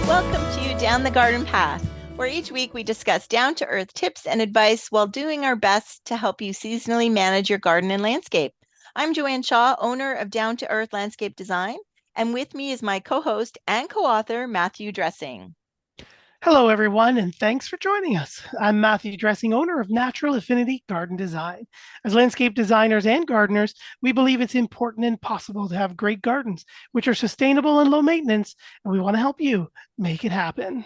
Welcome to Down the Garden Path, where each week we discuss down-to-earth tips and advice while doing our best to help you seasonally manage your garden and landscape. I'm Joanne Shaw, owner of Down2Earth Landscape Design, and with me is my co-host and co-author, Matthew Dressing. Hello, everyone, and thanks for joining us. I'm Matthew Dressing, owner of Natural Affinity Garden Design. As landscape designers and gardeners, we believe it's important and possible to have great gardens, which are sustainable and low maintenance, and we want to help you make it happen.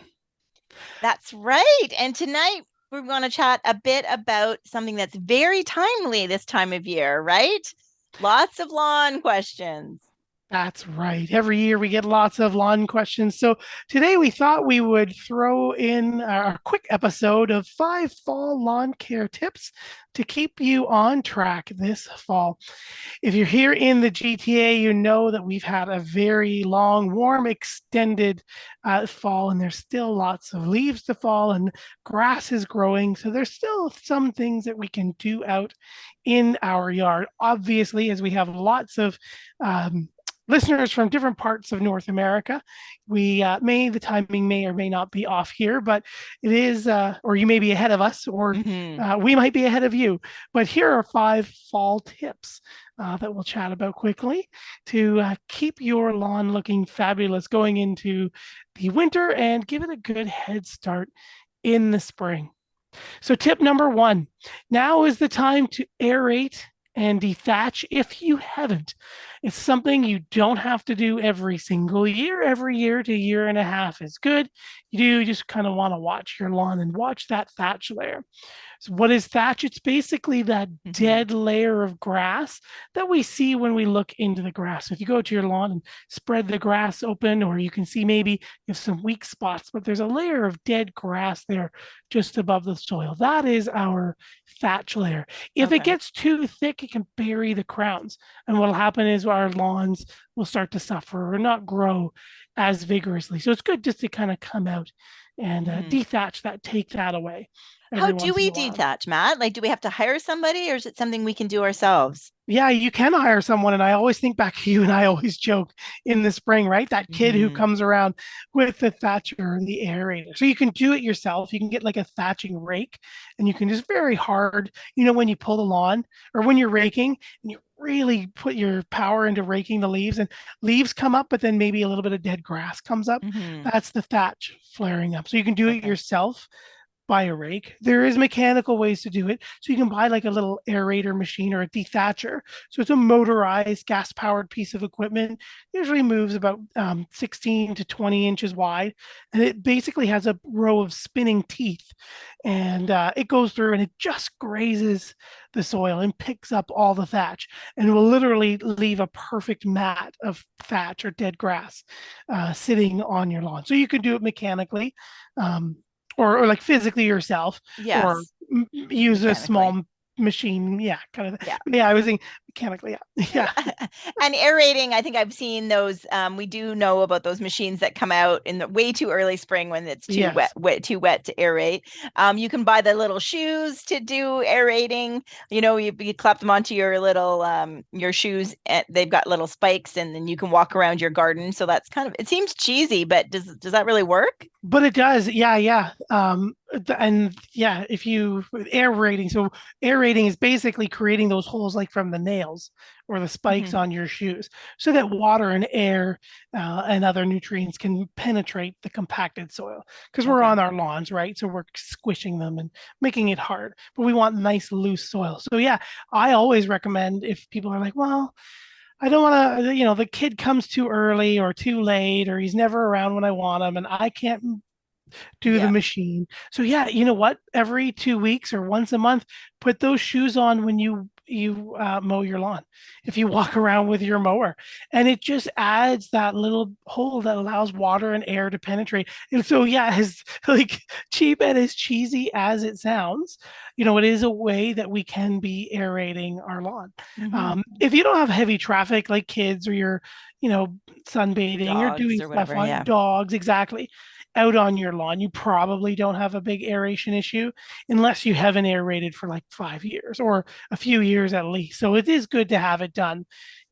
That's right. And tonight we're going to chat a bit about something that's very timely this time of year, right? Lots of lawn questions. That's right. Every year we get lots of lawn questions. So today we thought we would throw in our quick episode of 5 fall lawn care tips to keep you on track this fall. If you're here in the GTA, you know that we've had a very long, warm, extended fall, and there's still lots of leaves to fall and grass is growing. So there's still some things that we can do out in our yard. Obviously, as we have lots of listeners from different parts of North America. The timing may or may not be off here, but it is, or you may be ahead of us, or we might be ahead of you. But here are 5 fall tips that we'll chat about quickly to keep your lawn looking fabulous going into the winter and give it a good head start in the spring. So, tip number 1, now is the time to aerate and dethatch if you haven't. It's something you don't have to do every single year. Every year to year and a half is good. You just kind of want to watch your lawn and watch that thatch layer. So what is thatch? It's basically that dead layer of grass that we see when we look into the grass. So if you go to your lawn and spread the grass open, or you can see maybe you have some weak spots, but there's a layer of dead grass there just above the soil. That is our thatch layer. If it gets too thick, it can bury the crowns. And what will happen is our lawns will start to suffer or not grow as vigorously. So it's good just to kind of come out and dethatch that, take that away. How do we dethatch, Matt? Like, do we have to hire somebody, or is it something we can do ourselves? Yeah, you can hire someone. And I always think back to you, and I always joke in the spring, right? That kid who comes around with the thatcher and the aerator. So you can do it yourself. You can get like a thatching rake, and you can just very hard, when you pull the lawn or when you're raking and you really put your power into raking the leaves, and leaves come up, but then maybe a little bit of dead grass comes up. That's the thatch flaring up. So you can do it yourself by a rake. There is mechanical ways to do it. So you can buy like a little aerator machine or a dethatcher. So it's a motorized gas powered piece of equipment. Usually moves about 16 to 20 inches wide. And it basically has a row of spinning teeth. And it goes through and it just grazes the soil and picks up all the thatch and will literally leave a perfect mat of thatch or dead grass sitting on your lawn. So you can do it mechanically. Or like physically yourself, or use a small machine. Yeah, kind of. Yeah, I was thinking mechanically. Yeah. And aerating, I think I've seen those. We do know about those machines that come out in the way too early spring when it's too too wet to aerate. You can buy the little shoes to do aerating. You clap them onto your little your shoes, and they've got little spikes, and then you can walk around your garden. So that's it seems cheesy, but does that really work? But it does. Yeah. And yeah, if you aerating, so aerating is basically creating those holes like from the nails or the spikes on your shoes, so that water and air and other nutrients can penetrate the compacted soil. Because we're on our lawns, right? So we're squishing them and making it hard, but we want nice loose soil. So yeah, I always recommend, if people are like, well, I don't want to, the kid comes too early or too late, or he's never around when I want him, and I can't do the machine. So yeah, you know what? Every 2 weeks or once a month, put those shoes on when you mow your lawn. If you walk around with your mower, and it just adds that little hole that allows water and air to penetrate. And so yeah, as like cheap and as cheesy as it sounds, it is a way that we can be aerating our lawn. If you don't have heavy traffic like kids, or you're sunbathing, you're doing stuff on dogs, exactly. out on your lawn, you probably don't have a big aeration issue unless you haven't aerated for like 5 years or a few years at least. So it is good to have it done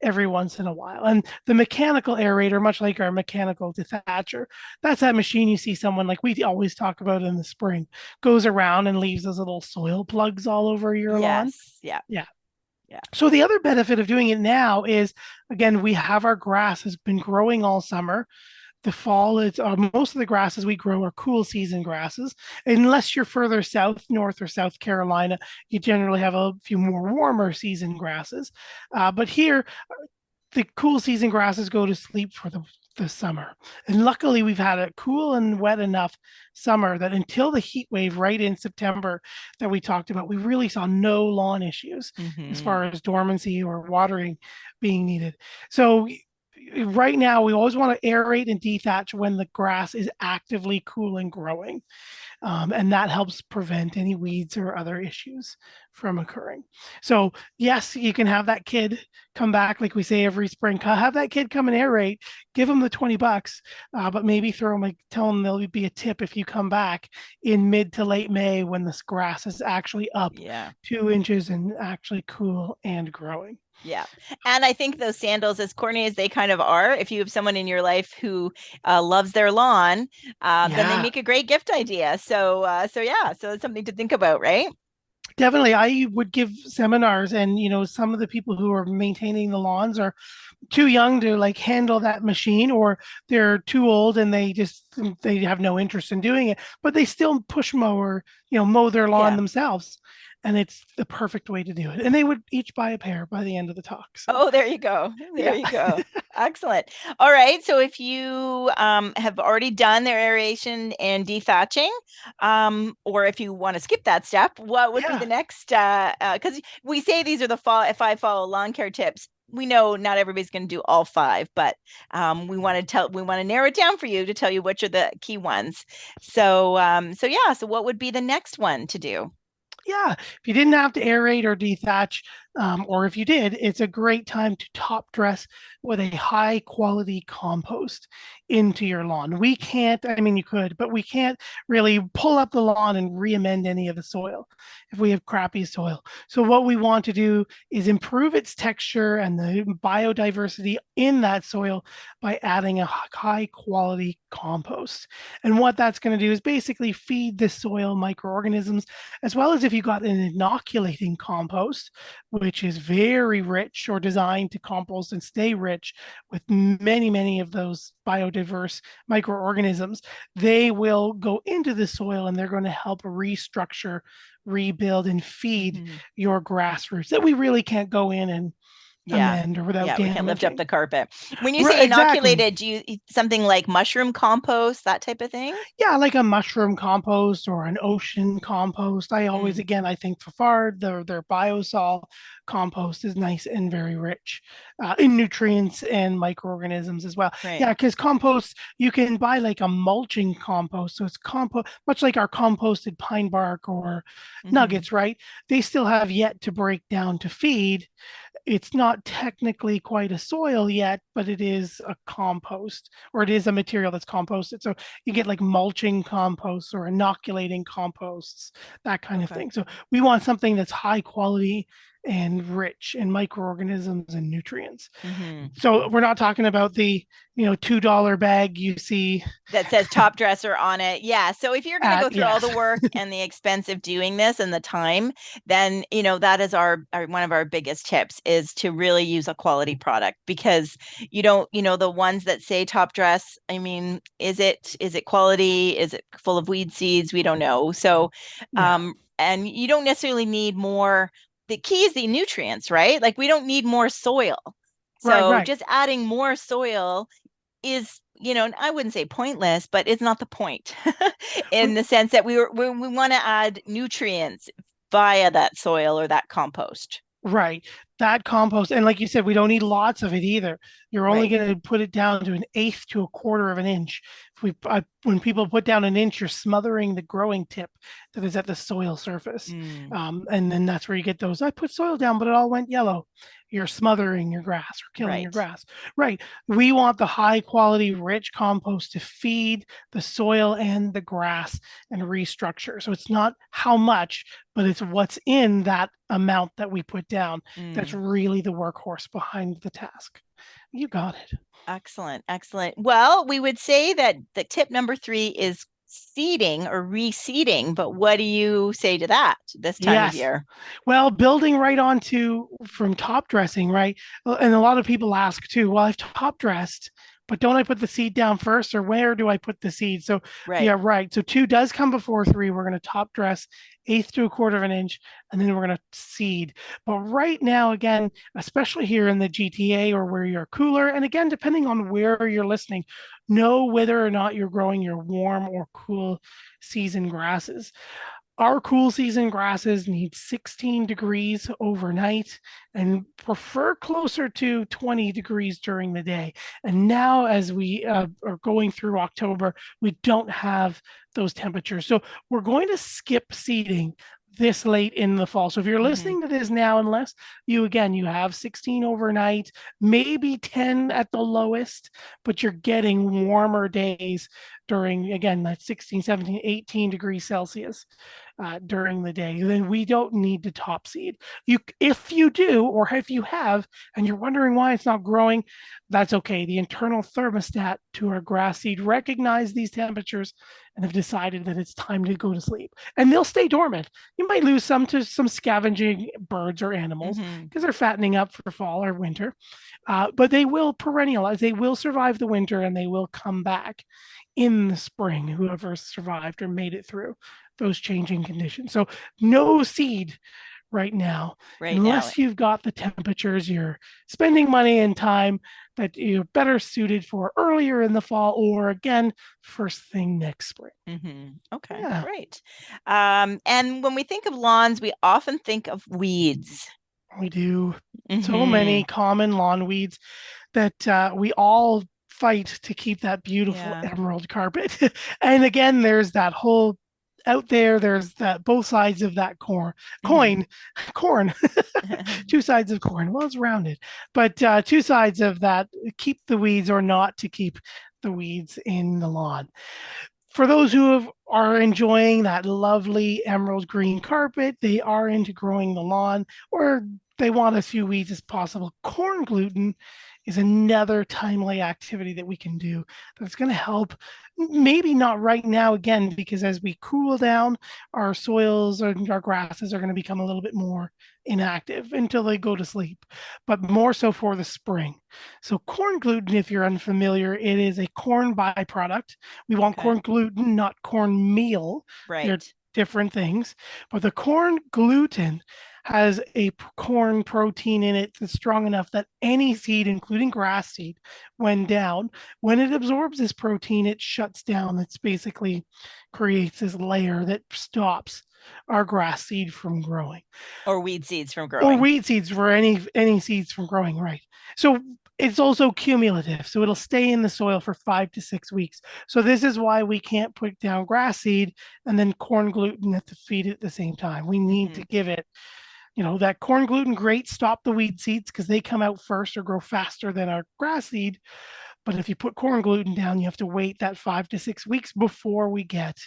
every once in a while. And the mechanical aerator, much like our mechanical dethatcher, that's that machine you see someone like we always talk about in the spring, goes around and leaves those little soil plugs all over your lawn. Yes. Yeah. Yeah. Yeah. So the other benefit of doing it now is, again, we have our grass has been growing all summer. The fall is most of the grasses we grow are cool season grasses. Unless you're further south, North or South Carolina, you generally have a few more warmer season grasses. But here, the cool season grasses go to sleep for the summer. And luckily, we've had a cool and wet enough summer that until the heat wave right in September that we talked about, we really saw no lawn issues as far as dormancy or watering being needed. So right now, we always want to aerate and dethatch when the grass is actively cool and growing. And that helps prevent any weeds or other issues from occurring. So yes, you can have that kid come back, like we say every spring, have that kid come and aerate, give them the $20, but maybe throw them, like tell them there'll be a tip if you come back in mid to late May when this grass is actually up 2 inches and actually cool and growing. Yeah. And I think those sandals, as corny as they kind of are, if you have someone in your life who loves their lawn, then they make a great gift idea. So it's something to think about, right? Definitely. I would give seminars, and some of the people who are maintaining the lawns are too young to like handle that machine, or they're too old and they have no interest in doing it, but they still push mow or mow their lawn themselves, and it's the perfect way to do it. And they would each buy a pair by the end of the talk. So. Oh, there you go. There you go. Excellent. All right. So if you have already done their aeration and dethatching, or if you want to skip that step, what would be the next? Because we say these are the 5 fall lawn care tips. We know not everybody's going to do all 5, but we want to narrow it down for you to tell you which are the key ones. So what would be the next one to do? Yeah, if you didn't have to aerate or dethatch, or if you did, it's a great time to top dress with a high quality compost into your lawn. We can't, I mean, you could, but we can't really pull up the lawn and re-amend any of the soil if we have crappy soil. So what we want to do is improve its texture and the biodiversity in that soil by adding a high quality compost. And what that's going to do is basically feed the soil microorganisms, as well as if you got an inoculating compost, which is very rich or designed to compost and stay rich with many, many of those biodiverse microorganisms, they will go into the soil and they're going to help restructure, rebuild, and feed your grass roots that we really can't go in and amend or without damaging. We can lift up the carpet. When you say inoculated, do you something like mushroom compost, that type of thing? Yeah, like a mushroom compost or an ocean compost. I always, again, I think for FARD, their biosol compost is nice and very rich in nutrients and microorganisms as well. Right. Yeah, because compost, you can buy like a mulching compost. So it's compost, much like our composted pine bark or nuggets, right? They still have yet to break down to feed. It's not technically quite a soil yet, but it is a compost, or it is a material that's composted. So you get like mulching composts or inoculating composts, that kind of thing. So we want something that's high quality and rich in microorganisms and nutrients. So we're not talking about the $2 bag you see that says top dresser on it. Yeah. So if you're going to go through all the work and the expense of doing this and the time, then that is our one of our biggest tips is to really use a quality product, because you don't, the ones that say top dress, I mean, is it quality? Is it full of weed seeds? We don't know. So and you don't necessarily need more. The key is the nutrients, right? Like we don't need more soil. So just adding more soil is, I wouldn't say pointless, but it's not the point in the sense that we want to add nutrients via that soil or that compost. Right. That compost. And like you said, we don't need lots of it either. You're only going to put it down to 1/8 to 1/4 of an inch. When people put down an inch, you're smothering the growing tip that is at the soil surface. And then that's where you get those. I put soil down, but it all went yellow. you're smothering your grass or killing your Right. grass. Right. We want the high quality, rich compost to feed the soil and the grass and restructure. So it's not how much, but it's what's in that amount that we put down that's really the workhorse behind the task. You got it. Excellent. Excellent. Well, we would say that the tip number 3 is seeding or reseeding, but what do you say to that this time of Yes. year? Well, building right onto from top dressing, right? And a lot of people ask too, well, I've top dressed, but don't I put the seed down first, or where do I put the seed? So, Right. yeah, right. So 2 does come before 3. We're going to top dress 1/8 to 1/4 of an inch, and then we're going to seed. But right now, again, especially here in the GTA or where you're cooler, and again, depending on where you're listening, know whether or not you're growing your warm or cool season grasses. Our cool season grasses need 16 degrees overnight and prefer closer to 20 degrees during the day. And now, as we are going through October, we don't have those temperatures. So we're going to skip seeding this late in the fall. So if you're listening to this now, unless you have 16 overnight, maybe 10 at the lowest, but you're getting warmer days during, again, that 16, 17, 18 degrees Celsius during the day, then we don't need to top seed. If you do, or if you have, and you're wondering why it's not growing, that's okay. The internal thermostat to our grass seed recognize these temperatures and have decided that it's time to go to sleep. And they'll stay dormant. You might lose some to some scavenging birds or animals because they're fattening up for fall or winter, but they will perennialize. They will survive the winter and they will come back in the spring, whoever survived or made it through those changing conditions. So no seed right now, unless you've got the temperatures you're spending money and time that you're better suited for earlier in the fall, or again, first thing next spring. Okay, great. And when we think of lawns, we often think of weeds. We do. So many common lawn weeds that we all fight to keep that beautiful emerald carpet. And again, there's that whole out there's that both sides of that corn, 2 sides of corn. Well, it's rounded, but 2 sides of that, keep the weeds or not to keep the weeds in the lawn. For those who are enjoying that lovely emerald green carpet, they are into growing the lawn, or they want as few weeds as possible. Corn gluten is another timely activity that we can do that's going to help. Maybe not right now, again, because as we cool down, our soils and our grasses are going to become a little bit more inactive until they go to sleep, but more so for the spring. So corn gluten, if you're unfamiliar, it is a corn byproduct. We want corn gluten, not corn meal. Right. They're different things, but the corn gluten has a corn protein in it that's strong enough that any seed, including grass seed, when down, when it absorbs this protein, it shuts down. It's basically creates this layer that stops our grass seed from growing. Or weed seeds from growing. Or weed seeds for any seeds from growing, right. So it's also cumulative. So it'll stay in the soil for 5 to 6 weeks. So this is why we can't put down grass seed and then corn gluten to feed it at the same time. We need to give it, that corn gluten, great, stop the weed seeds because they come out first or grow faster than our grass seed. But if you put corn gluten down, you have to wait that 5 to 6 weeks before we get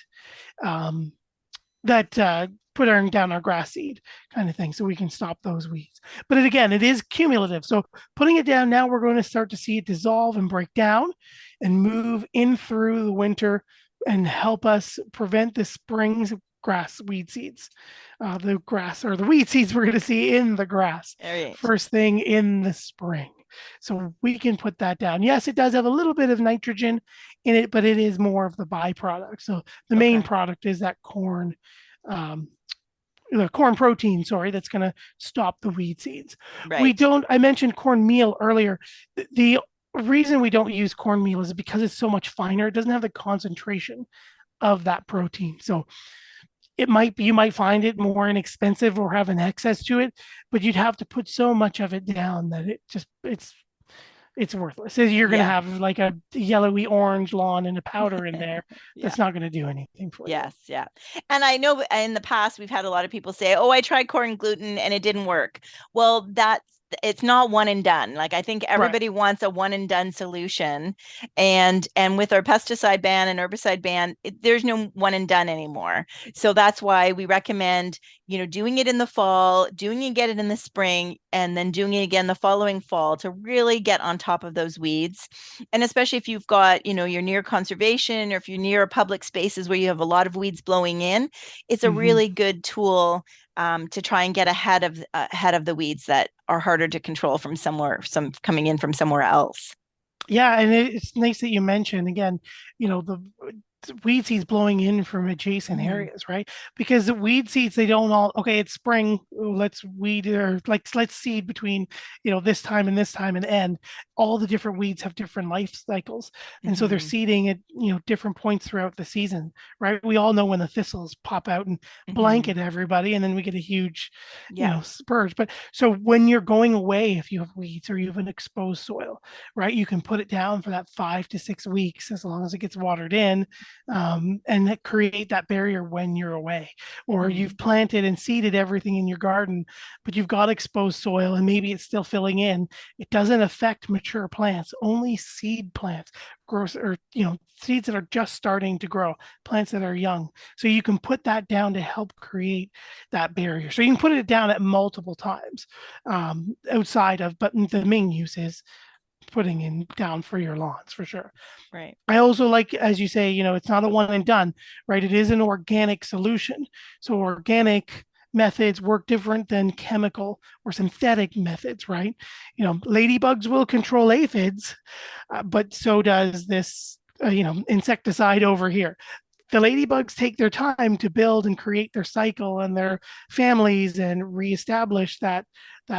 put down our grass seed kind of thing, so we can stop those weeds. But it is cumulative. So putting it down now, we're going to start to see it dissolve and break down and move in through the winter and help us prevent the spring's grass weed seeds, the grass or the weed seeds we're going to see in the grass first thing in the spring. So we can put that down. Yes, it does have a little bit of nitrogen in it, but it is more of the byproduct. So the main product is that corn, the corn protein, that's going to stop the weed seeds. Right. I mentioned corn meal earlier. The reason we don't use corn meal is because it's so much finer. It doesn't have the concentration of that protein. So you might find it more inexpensive or have an excess to it, but you'd have to put so much of it down that it's worthless. You're going to have like a yellowy orange lawn and a powder in there. That's not going to do anything for you. Yes. Yeah. And I know in the past, we've had a lot of people say, oh, I tried corn gluten and it didn't work. Well, that's it's not one and done. Like I think Right. everybody wants a one and done solution. And with our pesticide ban and herbicide ban, there's no one and done anymore. So that's why we recommend, doing it in the fall, doing it again in the spring, and then doing it again the following fall to really get on top of those weeds. And especially if you've got, you're near conservation, or if you're near public spaces where you have a lot of weeds blowing in, it's a Hmm. really good tool to try and get ahead of the weeds that are harder to control from some coming in from somewhere else. Yeah, and it's nice that you mentioned again, the weed seeds blowing in from adjacent Mhm. areas, right? Because the weed seeds, they don't all, okay, it's spring, let's weed or like let's seed between, this time and end. All the different weeds have different life cycles. And so they're Mhm. seeding at, different points throughout the season, right? We all know when the thistles pop out and Mhm. blanket everybody, and then we get a huge, Yeah. spurge. But so when you're going away, if you have weeds or you have an exposed soil, right, you can put it down for that 5 to 6 weeks as long as it gets watered in, and that create that barrier when you're away. Or you've Mhm. planted and seeded everything in your garden, but you've got exposed soil and maybe it's still filling in. It doesn't affect mature plants, only seed plants grows, or seeds that are just starting to grow, plants that are young. So you can put that down to help create that barrier. So you can put it down at multiple times, outside of, but the main use is putting in down for your lawns for sure. Right. I also like, as you say, it's not a one and done, right? It is an organic solution. So organic methods work different than chemical or synthetic methods, right? Ladybugs will control aphids, but so does this, insecticide over here. The ladybugs take their time to build and create their cycle and their families and reestablish that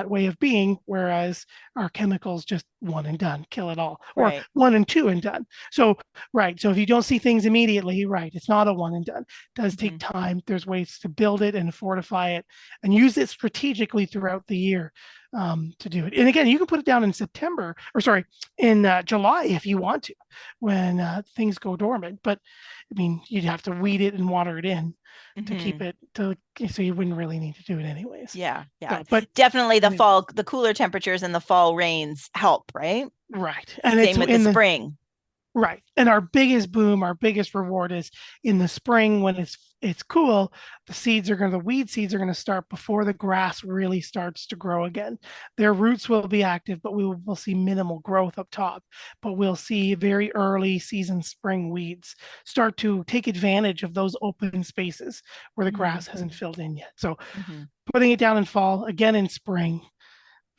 way of being, whereas our chemicals just one and done, kill it all, or Right. one and two and done. So right, so if you don't see things immediately, right, it's not a one and done. It does take Mhm. time. There's ways to build it and fortify it and use it strategically throughout the year, to do it. And again, you can put it down in September, or sorry, in July if you want to, when things go dormant. But I mean, you'd have to weed it and water it in to keep Mhm. it to, so you wouldn't really need to do it anyways. Yeah. Yeah. So, but Definitely anyways, the cooler temperatures and the fall rains help, right? right, and it's Same with the in the spring. right. And our biggest boom, our biggest reward is in the spring when it's cool. The weed seeds are going to start before the grass really starts to grow again. Their roots will be active, but we'll see minimal growth up top. But we'll see very early season spring weeds start to take advantage of those open spaces where the Mhm. grass hasn't filled in yet. So Mhm. putting it down in fall, again in spring,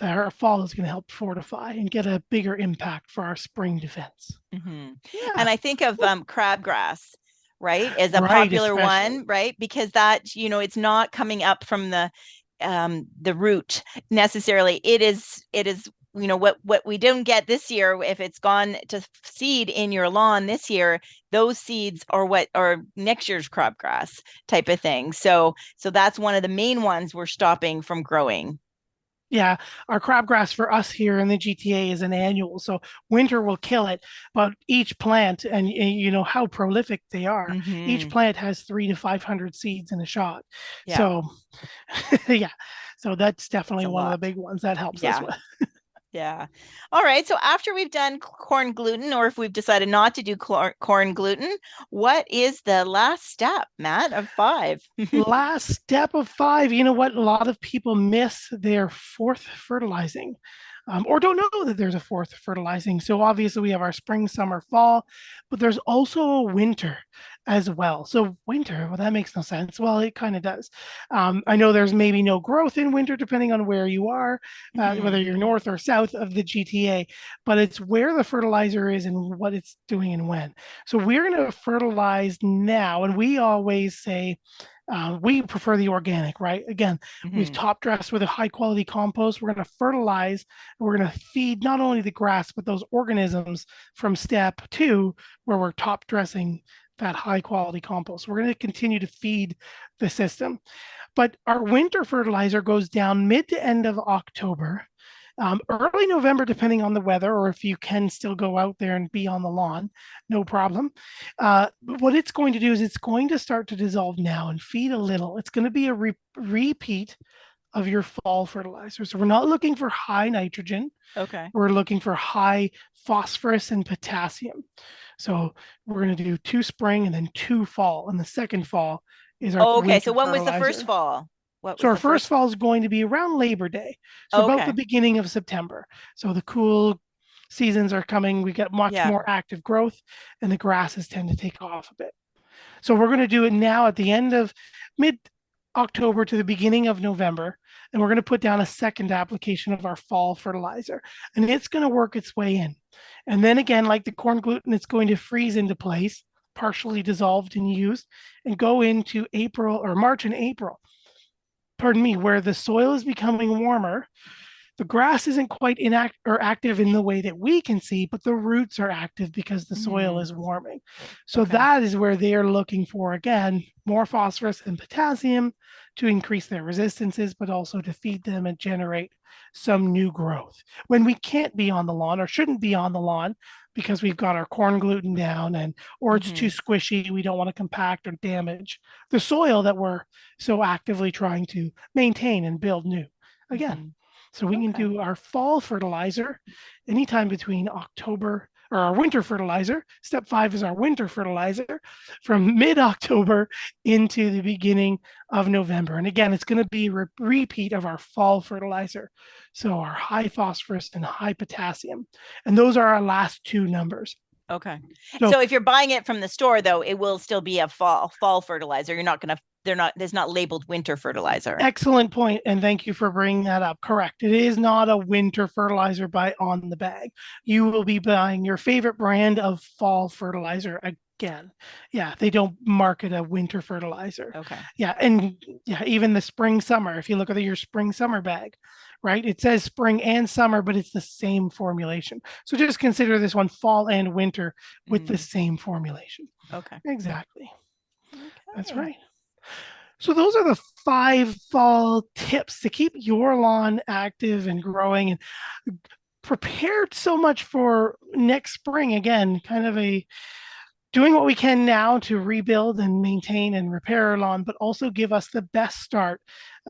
our fall is going to help fortify and get a bigger impact for our spring defense. Mhm. And Yeah. I think of crabgrass, right, is a Right, popular especially. one, right? Because that, it's not coming up from the root necessarily. It is, what we don't get this year, if it's gone to seed in your lawn this year, those seeds are what are next year's crabgrass type of thing. So that's one of the main ones we're stopping from growing. Yeah, our crabgrass for us here in the GTA is an annual, so winter will kill it. But each plant, and you know how prolific they are, each Hmm. plant has 300 to 500 seeds in a shot. Yeah, So, yeah, so that's it's definitely a one of the lot. big ones that helps us Yeah. with. Yeah. All right. So after we've done corn gluten, or if we've decided not to do corn gluten, what is the last step, Matt, of five? Last step of five, you know what? A lot of people miss their fourth fertilizing, or don't know that there's a fourth fertilizing. So obviously we have our spring, summer, fall, but there's also a winter as well. So winter, well, that makes no sense. Well, it kind of does. I know there's maybe no growth in winter depending on where you are, whether Hmm. you're north or south of the GTA, but it's where the fertilizer is and what it's doing and when. So we're going to fertilize now, and we always say, we prefer the organic, right? Again, we've Hmm. top dressed with a high quality compost. We're going to fertilize, and we're going to feed not only the grass, but those organisms from step two, where we're top dressing that high quality compost. We're going to continue to feed the system. But our winter fertilizer goes down mid to end of October, early November, depending on the weather, or if you can still go out there and be on the lawn, no problem. What it's going to do is it's going to start to dissolve now and feed a little. It's going to be a repeat of your fall fertilizer. So we're not looking for high nitrogen. Okay. We're looking for high phosphorus and potassium. So we're going to do 2 spring and then 2 fall. And the second fall is our Okay. So winter when was the first fertilizer. fall? What So was our the first first? fall is going to be around Labor Day. So about the Okay. beginning of September. So the cool seasons are coming. We get much Yeah. more active growth and the grasses tend to take off a bit. So we're going to do it now at the end of mid October to the beginning of November. And we're going to put down a second application of our fall fertilizer. And it's going to work its way in. And then again, like the corn gluten, it's going to freeze into place, partially dissolved and used, and go into April or March and April. Pardon me, where the soil is becoming warmer, the grass isn't quite active in the way that we can see, but the roots are active because the soil Mm, is warming. So okay. that is where they are looking for, again, more phosphorus and potassium to increase their resistances, but also to feed them and generate some new growth. When we can't be on the lawn or shouldn't be on the lawn because we've got our corn gluten down and or it's too Mm-hmm. squishy, we don't want to compact or damage the soil that we're so actively trying to maintain and build new. Again, Mm-hmm. so we can Okay. do our fall fertilizer anytime between October, or our winter fertilizer. Step 5 is our winter fertilizer from mid-October into the beginning of November. And again, it's going to be a repeat of our fall fertilizer. So our high phosphorus and high potassium. And those are our last 2 numbers. Okay. So So if you're buying it from the store, though, it will still be a fall fertilizer. You're not gonna. They're not. There's not labeled winter fertilizer. excellent point, and thank you for bringing that up. Correct. It is not a winter fertilizer buy on the bag. You will be buying your favorite brand of fall fertilizer again. Yeah, they don't market a winter fertilizer. Okay. Yeah, and yeah, even the spring summer. If you look at your spring summer bag, right? It says spring and summer, but it's the same formulation. So just consider this one fall and winter with the Mm, same formulation. okay. Exactly. That's Okay. right. So those are the 5 fall tips to keep your lawn active and growing and prepared so much for next spring. Again, kind of a doing what we can now to rebuild and maintain and repair our lawn, but also give us the best start.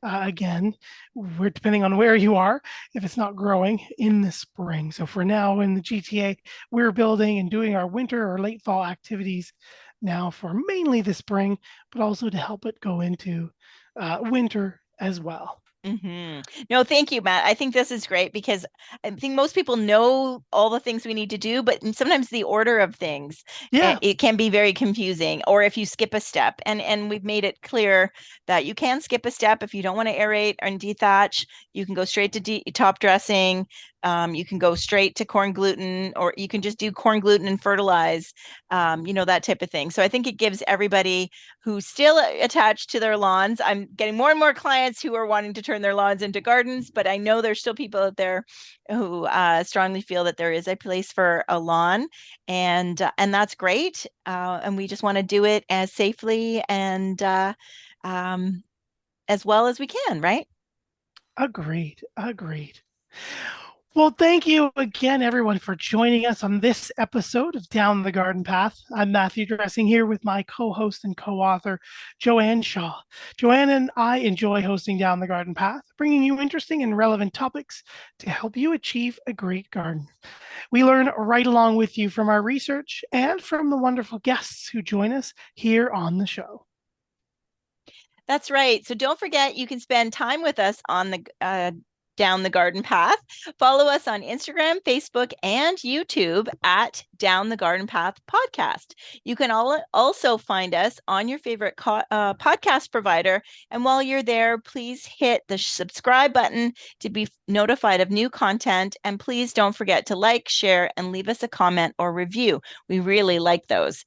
Again, we're depending on where you are, if it's not growing in the spring. So for now in the GTA, we're building and doing our winter or late fall activities now for mainly the spring, but also to help it go into winter as well. Mm-hmm. No, thank you, Matt. I think this is great because I think most people know all the things we need to do, but sometimes the order of things Yeah, it can be very confusing. Or if you skip a step, and we've made it clear that you can skip a step if you don't want to aerate and dethatch. You can go straight to top dressing. You can go straight to corn gluten, or you can just do corn gluten and fertilize. That type of thing. So I think it gives everybody who's still attached to their lawns. I'm getting more and more clients who are wanting to turn their lawns into gardens, but I know there's still people out there who strongly feel that there is a place for a lawn, and that's great. And we just want to do it as safely and um, as well as we can, right? agreed. Agreed. Well, thank you again, everyone, for joining us on this episode of Down the Garden Path. I'm Matthew Dressing here with my co host and co author, Joanne Shaw. Joanne and I enjoy hosting Down the Garden Path, bringing you interesting and relevant topics to help you achieve a great garden. We learn right along with you from our research and from the wonderful guests who join us here on the show. That's right. So don't forget, you can spend time with us on the Down the Garden Path. Follow us on Instagram, Facebook, and YouTube at Down the Garden Path Podcast. You can also find us on your favorite podcast provider. And while you're there, please hit the subscribe button to be notified of new content. And please don't forget to like, share, and leave us a comment or review. We really like those.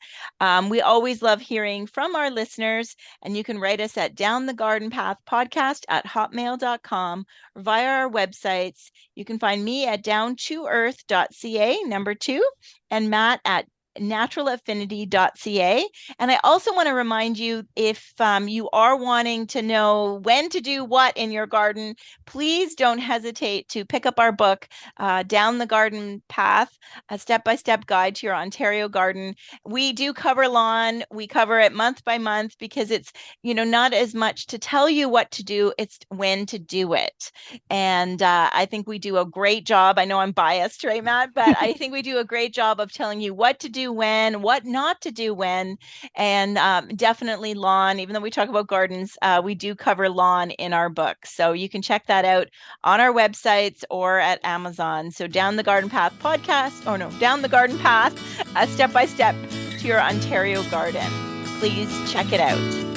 We always love hearing from our listeners, and you can write us at Down the Garden Path Podcast at hotmail.com or via our websites. You can find me at down2earth.ca, number 2, and Matt at naturalaffinity.ca. And I also want to remind you, if you are wanting to know when to do what in your garden, please don't hesitate to pick up our book, Down the Garden Path, a step-by-step guide to your Ontario garden. We do cover lawn. We cover it month by month because it's, not as much to tell you what to do, it's when to do it. And I think we do a great job. I know I'm biased, right, Matt? But I think we do a great job of telling you what to do when, what not to do when, and definitely lawn. Even though we talk about gardens, we do cover lawn in our book. So you can check that out on our websites or at Amazon. So Down the Garden Path podcast, Down the Garden Path, step by step to your Ontario garden. Please check it out.